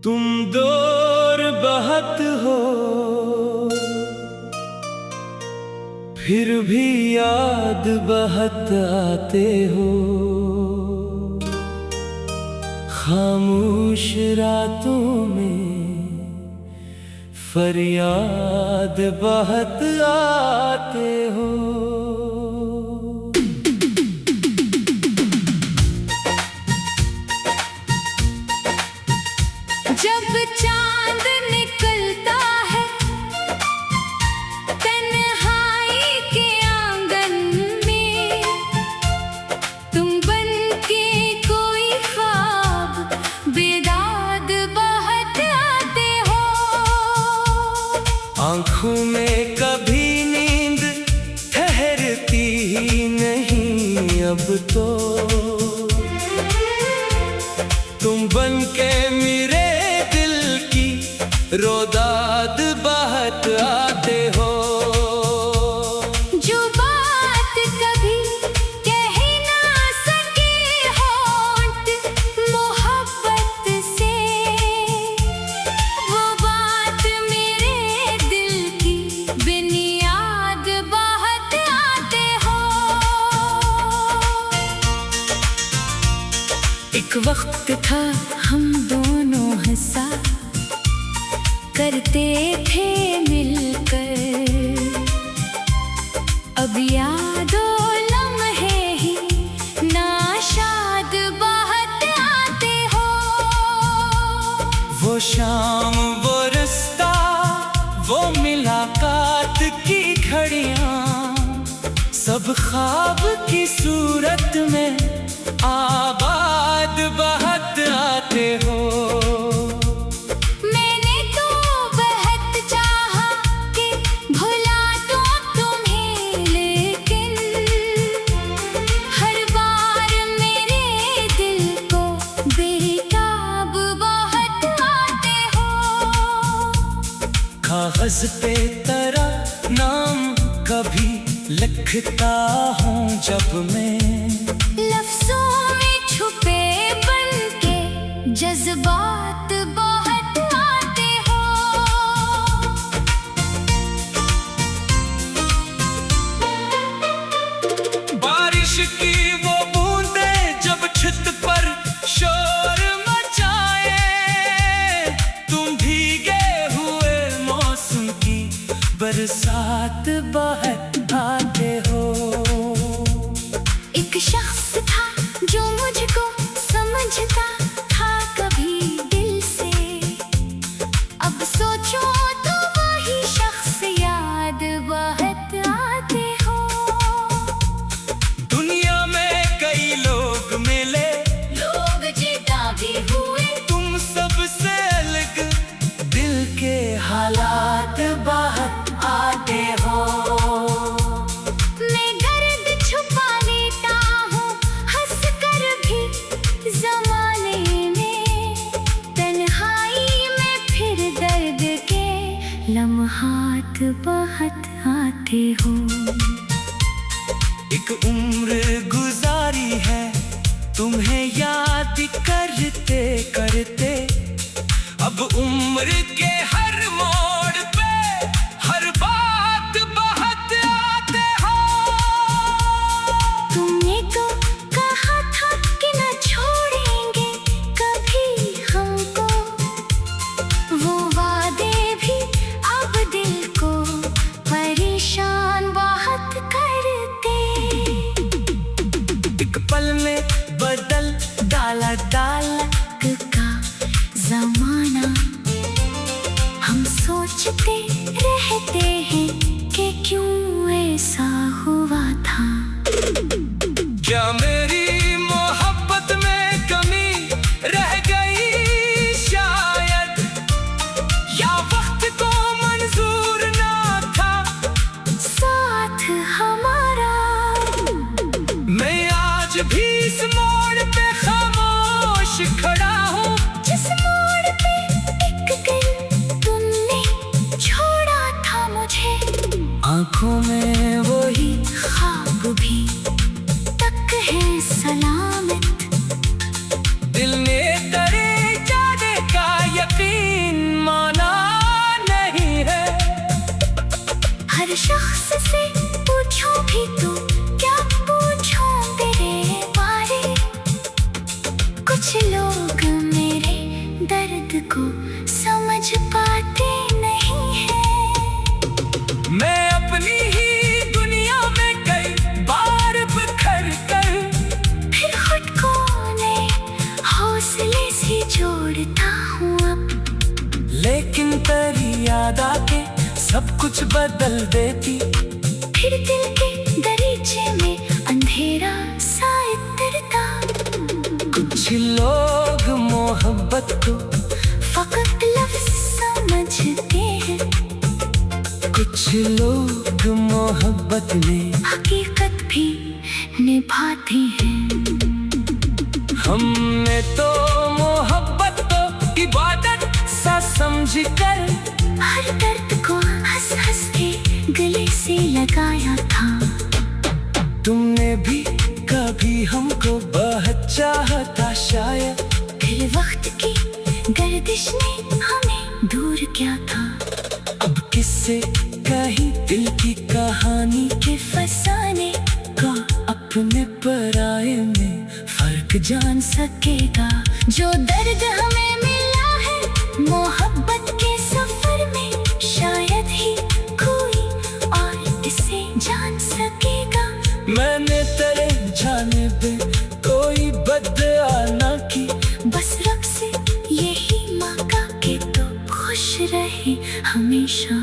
तुम दूर बहुत हो फिर भी याद बहुत आते हो। खामोश रातों में फरियाद बहुत आते हो। जब चांद निकलता है तन्हाई के आंगन में, तुम बन के कोई ख्वाब बेदाद बहुत आते हो। आँखों में कभी नींद ठहरती ही नहीं अब तो, तुम बन के मेरे रोदाद बहुत आते हो। जो बात कभी कह ना सके होंठ मोहब्बत से, वो बात मेरे दिल की बिन याद बहुत आते हो। एक वक्त था हम दोनों हंसा करते थे मिलकर, अब यादों लम्हे ही नाशाद बहुत आते हो। वो शाम वो रास्ता वो मुलाकात की घड़ियां, सब ख्वाब की सूरत में आबाद बहुत आते हो। कागज पे तेरा नाम कभी लिखता हूँ जब मैं, लफ्जों में छुपे बन के जज्बात बहुत आते हो। बारिश की वो बूंदे जब छत पर शोर मचाए, तुम भीगे हुए मौसम की बरसात बहुत आते हो। एक शख्स था जो मुझको समझता था कभी दिल से, अब सोचो तो वही शख्स याद बहुत आते हो। दुनिया में कई लोग मिले, लोग जुदा भी हुए, तुम सबसे अलग दिल के हालात बहुत आते हो। मैं दर्द छुपा लेता हूँ हंस कर भी ज़माने में, तन्हाई में फिर दर्द के लम्हात बहुत आते हो। एक उम्र गुजारी है तुम्हें याद करते करते, अब उम्र के हर मोड़ पे हर बात बहुत आते हो। तुमने तो कहा था कि न छोड़ेंगे कभी हमको, वो वादे भी अब दिल को परेशान बहुत करते। एक पल में बदल डाला डालक का जमाना, हम सोचते रहते हैं कि क्यों ऐसा हुआ था। क्या मेरी मोहब्बत में कमी रह गई शायद, या वक्त को मंजूर ना था साथ हमारा। मैं आज भी इस मोड़ पे खामोश खड़ा हूँ, जिस मोड़ पे एक दिन तुमने छोड़ा था मुझे, आँखों में वही ख्वाब भी तक है सलामत। दिल ने तेरे जाने का यकीन दर्द को समझ पाते नहीं हैं। मैं अपनी ही दुनिया में कई बार बिखर कर फिर खुद को नए हौसले से जोड़ता हूँ अब। लेकिन तेरी याद आके सब कुछ बदल देती। फिर दिल के दरीचे में अंधेरा सा इतरता। कुछ लोग मोहब्बत को फकत लफ्ज़ समझते हैं, कुछ लोग मोहब्बत में हकीकत भी निभाते हैं। हमने तो मोहब्बत को इबादत सा समझ कर हर दर्द को हंस हंस के गले से लगाया था। तुमने भी कभी हमको बहुत चाहता शायद। फिर वक्त की गर्दिश ने हमें दूर किया था। अब किससे कहीं दिल की कहानी के फसाने का अपने पराये में फर्क जान सकेगा। जो दर्द हमें मिला है मोहब्बत के सफर में, शायद ही कोई और इसे जान सकेगा। मैंने तेरे जाने पे कोई बदआ ना की, बस रब से यही मांगा कि तो खुश रहे हमेशा।